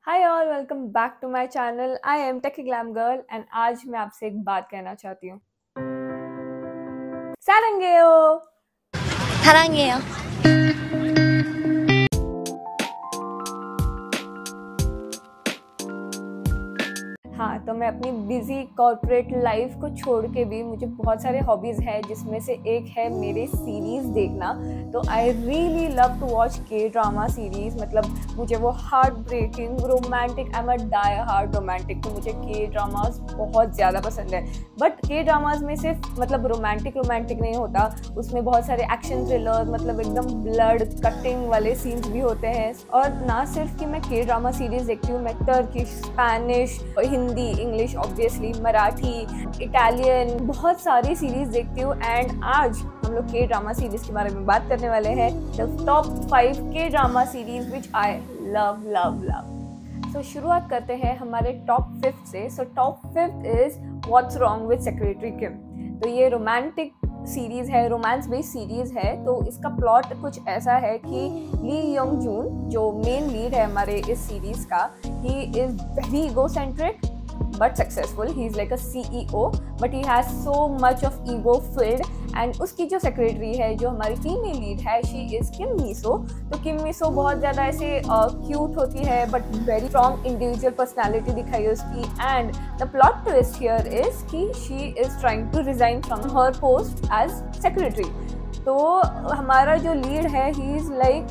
Hi all, welcome back to my channel. I am techy glam girl and आज मैं आपसे एक बात कहना चाहती हूँ। सारंगेओ। 사랑해요. हाँ, तो मैं अपनी बिजी कॉर्पोरेट लाइफ को छोड़ के भी मुझे बहुत सारे हॉबीज़ हैं, जिसमें से एक है मेरे सीरीज़ देखना। तो I really love to watch K drama series. मतलब मुझे वो heart breaking romantic, I am a die hard romantic, तो मुझे के ड्रामास बहुत ज़्यादा पसंद है। बट के ड्रामास में सिर्फ मतलब रोमांटिक नहीं होता, उसमें बहुत सारे एक्शन थ्रिलर, मतलब एकदम ब्लड कटिंग वाले सीन्स भी होते हैं। और ना सिर्फ कि मैं के ड्रामा सीरीज़ देखती हूँ, मैं Turkish, Spanish, Hindi, English, obviously Marathi, Italian, बहुत सारी सीरीज़ देखती हूँ। एंड आज हम लोग के ड्रामा सीरीज़ के बारे में बात करने वाले हैं, द टॉप 5 के drama series which I love love love. So शुरुआत करते हैं हमारे टॉप 5 से। So top 5 is what's wrong with secretary Kim. तो ये रोमांटिक सीरीज़ है, रोमांस बेस्ड सीरीज़ है। तो इसका प्लॉट कुछ ऐसा है कि ली योंग जून, जो मेन लीड है हमारे इस सीरीज़ का, he is very egocentric but successful. He's like a CEO, but he has so much of ego filled. And उसकी जो सेक्रेटरी है, जो हमारी फीमेल लीड है, she is किम मिसो। तो किम मिसो बहुत ज़्यादा ऐसे क्यूट होती है, but very strong individual personality दिखाई है उसकी। And the plot twist here is कि she is trying to resign from her post as secretary. तो हमारा जो लीड है, he is like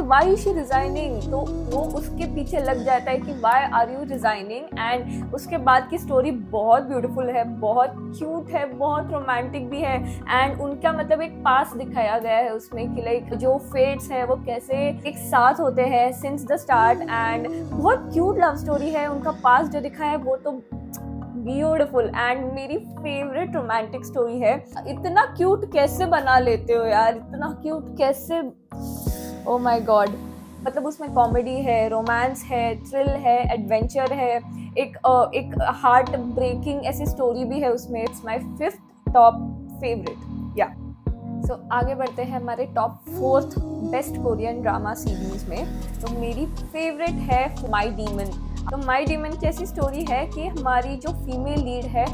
why she resigning. तो वो उसके पीछे लग जाता है कि why are you resigning. And उसके बाद की स्टोरी बहुत ब्यूटीफुल है, बहुत क्यूट है, बहुत रोमांटिक भी है। एंड उनका मतलब एक पास दिखाया गया है उसमें कि लाइक जो फेट्स है वो कैसे एक साथ होते हैं सिंस द स्टार्ट। एंड बहुत क्यूट लव स्टोरी है। उनका पास जो दिखाया है वो तो ब्यूटीफुल एंड मेरी फेवरेट रोमांटिक स्टोरी है। इतना क्यूट कैसे बना लेते हो यार, इतना क्यूट कैसे, ओ माय गॉड। मतलब उसमें कॉमेडी है, रोमांस है, थ्रिल है, एडवेंचर है, एक हार्ट ब्रेकिंग ऐसी स्टोरी भी है उसमें। It's my 5th top favourite. या सो आगे बढ़ते हैं हमारे top 4th best Korean drama series में। तो मेरी फेवरेट है माय डीमन। तो माय डीमन की ऐसी स्टोरी है कि हमारी जो फीमेल लीड है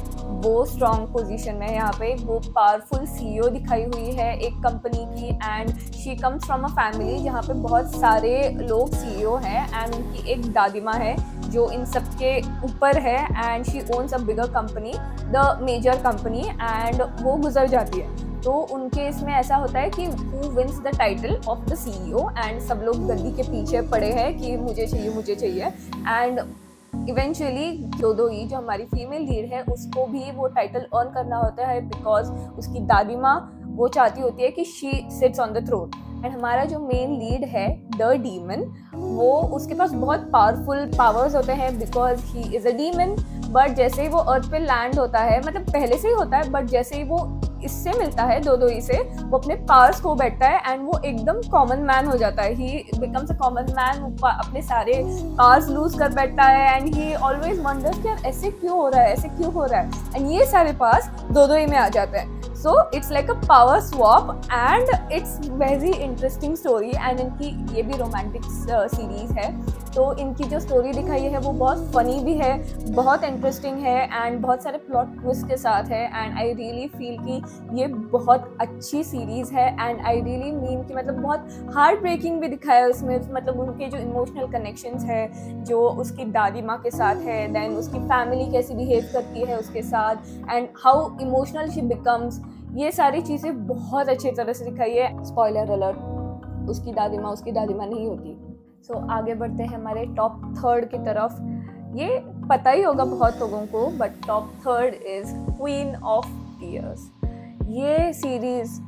वो स्ट्रॉन्ग पोजीशन में है यहाँ पे। वो पावरफुल सीईओ दिखाई हुई है एक कंपनी की। And she comes from a family जहाँ पे बहुत सारे लोग सीईओ हैं। एंड उनकी एक दादिमा है जो इन सब के ऊपर है। And she owns a bigger company, the major company. And वो गुजर जाती है। तो उनके इसमें ऐसा होता है कि who wins the title of the CEO. And सब लोग गद्दी के पीछे पड़े हैं कि मुझे चाहिए। एंड इवेंचुअली दोदोई, जो हमारी फीमेल लीड है, उसको भी वो टाइटल अर्न करना होता है बिकॉज उसकी दादी माँ वो चाहती होती है कि she sits on the throne. And हमारा जो मेन लीड है द डीमन, वो उसके पास बहुत पावरफुल पावर्स होते हैं because he is a demon. But जैसे ही वो अर्थ पे लैंड होता है, मतलब पहले से ही होता है, बट जैसे ही वो इससे मिलता है दोदोई से, वो अपने पावर्स खो बैठता है। एंड वो एकदम कॉमन मैन हो जाता है। ही बिकम्स अ कॉमन मैन। अपने सारे पावर्स लूज कर बैठता है। एंड ही ऑलवेज वंडर्स कि यार ऐसे क्यों हो रहा है, ऐसे क्यों हो रहा है। एंड ये सारे पावर्स दोदोई में आ जाते हैं। So it's like a power swap and it's very interesting story. And इनकी ये भी रोमांटिक सीरीज है। तो इनकी जो स्टोरी दिखाई है वो बहुत फनी भी है, बहुत इंटरेस्टिंग है एंड बहुत सारे प्लॉट ट्विस्ट के साथ है। एंड आई रियली फील कि ये बहुत अच्छी सीरीज़ है। एंड आई रियली मीन कि मतलब बहुत हार्ट ब्रेकिंग भी दिखाया है उसमें। मतलब उनके जो इमोशनल कनेक्शंस है, जो उसकी दादी माँ के साथ है, देन उसकी फैमिली कैसी बिहेव करती है उसके साथ, and how emotional she becomes, ये सारी चीज़ें बहुत अच्छी तरह से दिखाई है। स्पॉइलर अलर्ट, उसकी दादी माँ नहीं होती। सो आगे बढ़ते हैं हमारे टॉप 3 की तरफ। ये पता ही होगा बहुत लोगों को, but top 3 is queen of tears. ये सीरीज़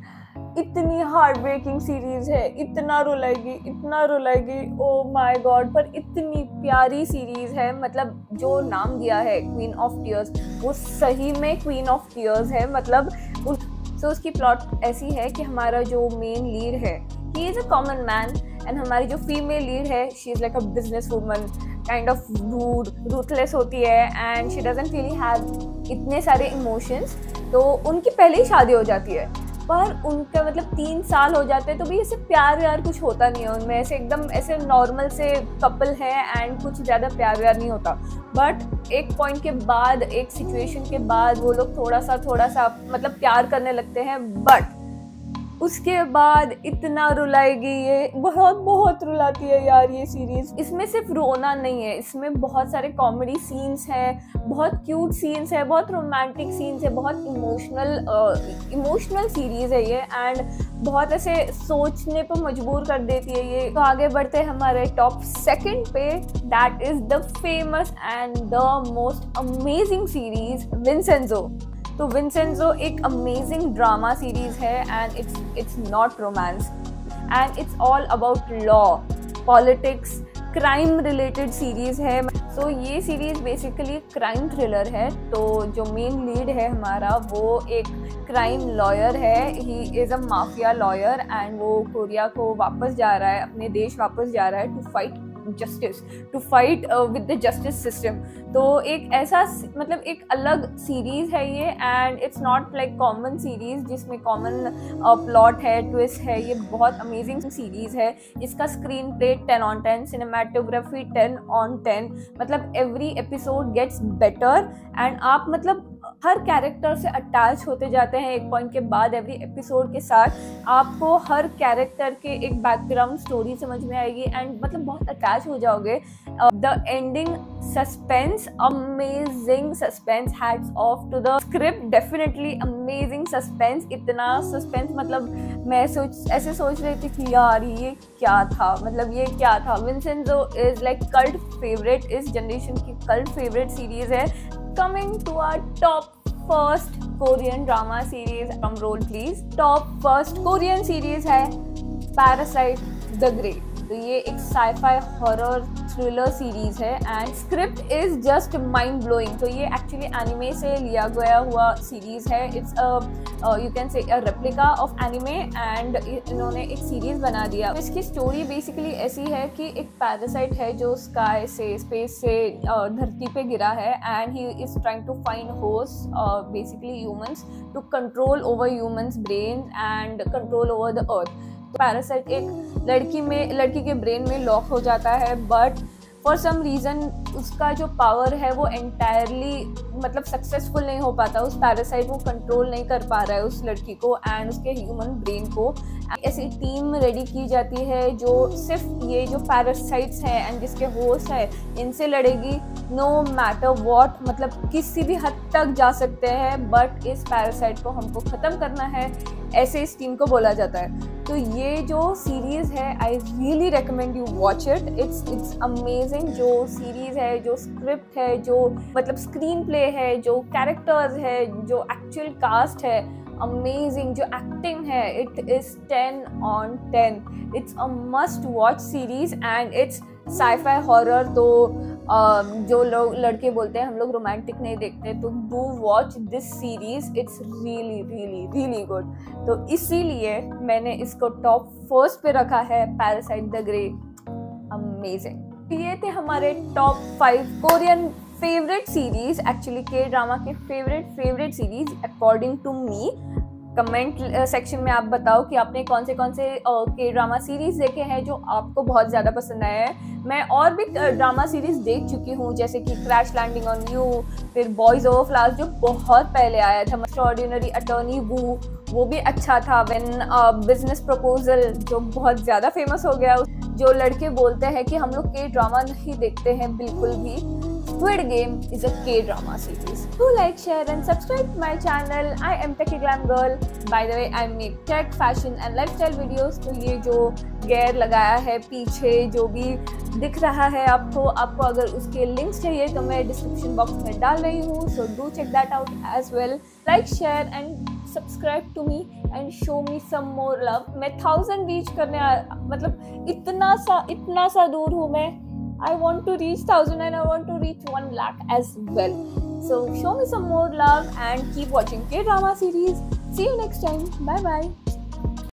इतनी हार्ट ब्रेकिंग सीरीज़ है, इतना रुलाएगी, ओ माय गॉड, पर इतनी प्यारी सीरीज़ है। मतलब जो नाम दिया है क्वीन ऑफ टीयर्स, वो सही में क्वीन ऑफ टीयर्स है। मतलब उसकी प्लॉट ऐसी है कि हमारा जो मेन लीड है, he is a common man. And हमारी जो फीमेल लीड है, she is like a business woman, kind of ruthless होती है। And she doesn't really have इतने सारे इमोशंस। तो उनकी पहले ही शादी हो जाती है। पर उनका मतलब 3 साल हो जाते हैं तो भी ऐसे प्यार व्यार कुछ होता नहीं है उनमें, ऐसे एकदम ऐसे नॉर्मल से कपल है एंड कुछ ज़्यादा प्यार व्यार नहीं होता। बट एक पॉइंट के बाद, एक सिचुएशन के बाद वो लोग थोड़ा सा मतलब प्यार करने लगते हैं, बट उसके बाद इतना रुलाएगी ये, बहुत रुलाती है यार ये सीरीज। इसमें सिर्फ रोना नहीं है, इसमें बहुत सारे कॉमेडी सीन्स हैं, बहुत क्यूट सीन्स है, बहुत रोमांटिक सीन्स है, बहुत इमोशनल सीरीज है ये एंड बहुत ऐसे सोचने पर मजबूर कर देती है ये। तो आगे बढ़ते हैं हमारे टॉप 2 पे, that is the famous and the most amazing series Vincenzo. तो विंसेंजो एक अमेजिंग ड्रामा सीरीज है and it's not romance and it's all about law, politics, crime related series है। तो ये सीरीज बेसिकली क्राइम थ्रिलर है। तो जो main lead है हमारा वो एक क्राइम लॉयर है, he is a mafia lawyer and वो कोरिया को वापस जा रहा है, अपने देश वापस जा रहा है to fight justice, to fight with the justice system. तो एक ऐसा मतलब एक अलग सीरीज है ये and it's not like common series जिसमें कॉमन प्लॉट है, ट्विस्ट है। ये बहुत अमेजिंग सीरीज है। इसका screenplay 10 on 10, cinematography 10 on 10, मतलब every episode gets better and आप मतलब हर कैरेक्टर से अटैच होते जाते हैं एक पॉइंट के बाद। एवरी एपिसोड के साथ आपको हर कैरेक्टर के एक बैकग्राउंड स्टोरी समझ में आएगी एंड मतलब बहुत अटैच हो जाओगे। The ending suspense, amazing suspense, hats off to the script, definitely amazing suspense. इतना सस्पेंस मतलब मैं ऐसे सोच रही थी कि यार ये क्या था, मतलब ये क्या था। Vincenzo is like cult favourite, इस जनरेशन की कल्ट फेवरेट सीरीज है। Coming to our top 1st Korean drama series, drum roll please. Top 1st Korean series है Parasite The Great। तो ये एक साइफाई हॉरर थ्रिलर सीरीज है and script is just mind blowing. तो ये actually anime से लिया गया हुआ सीरीज है। It's you can say a replica of anime and इन्होंने एक सीरीज बना दिया। तो इसकी स्टोरी बेसिकली ऐसी है कि एक पैरासाइट है जो स्काई से, स्पेस से धरती पे गिरा है and he is trying to find host, basically humans, to control over humans brain and control over the earth. Parasite एक लड़की के ब्रेन में लॉक हो जाता है, बट फॉर सम रीज़न उसका जो पावर है वो एंटायरली मतलब सक्सेसफुल नहीं हो पाता। उस पैरासाइट को कंट्रोल नहीं कर पा रहा है उस लड़की को एंड उसके ह्यूमन ब्रेन को। ऐसी टीम रेडी की जाती है जो सिर्फ ये जो पैरासाइट्स हैं एंड जिसके होस्ट है इनसे लड़ेगी, नो मैटर व्हाट, मतलब किसी भी हद तक जा सकते हैं, बट इस पैरासाइट को हमको ख़त्म करना है, ऐसे इस टीम को बोला जाता है। तो ये जो सीरीज़ है I really recommend you watch it. It's amazing. जो सीरीज़ है, जो स्क्रिप्ट है, जो मतलब स्क्रीन प्ले है, जो कैरेक्टर्स है, जो एक्चुअल कास्ट है, अमेजिंग। जो एक्टिंग है, it is 10 on 10। It's a must watch series and it's sci fi horror. तो जो लोग लड़के बोलते हैं हम लोग रोमांटिक नहीं देखते, तो do watch this series, it's really really really good. तो इसीलिए मैंने इसको टॉप 1st पे रखा है, पैरासाइट द ग्रेट, अमेजिंग। ये थे हमारे top 5 Korean favourite series, actually K drama के favourite series according to me. Comment section में आप बताओ कि आपने कौन से के ड्रामा सीरीज़ देखे हैं जो आपको बहुत ज़्यादा पसंद आया है। मैं और भी ड्रामा सीरीज़ देख चुकी हूँ, जैसे कि क्रैश लैंडिंग ऑन यू, फिर बॉयज़ ओवर फ्लावर्स जो बहुत पहले आया था, एक्स्ट्राऑर्डिनरी अटॉर्नी वू वो भी अच्छा था, व्हेन बिजनेस प्रपोजल जो बहुत ज़्यादा फेमस हो गया। जो लड़के बोलते हैं कि हम लोग के ड्रामा नहीं देखते हैं बिल्कुल भी, Squid Game is a K-drama series. Do like, share and subscribe to my channel. I am Techie Glam Girl. By the way, I make tech, fashion and lifestyle videos. तो ये जो गेयर लगाया है पीछे, जो भी दिख रहा है आपको अगर उसके लिंक्स चाहिए तो मैं डिस्क्रिप्शन बॉक्स में डाल रही हूँ. So do check that out as well. Like, share and subscribe to me and show me some more love. मैं 1000 रीच करने मतलब इतना सा दूर हूँ मैं. I want to reach 1000 and I want to reach 1 lakh as well. So show me some more love and keep watching K-drama series. See you next time. Bye bye.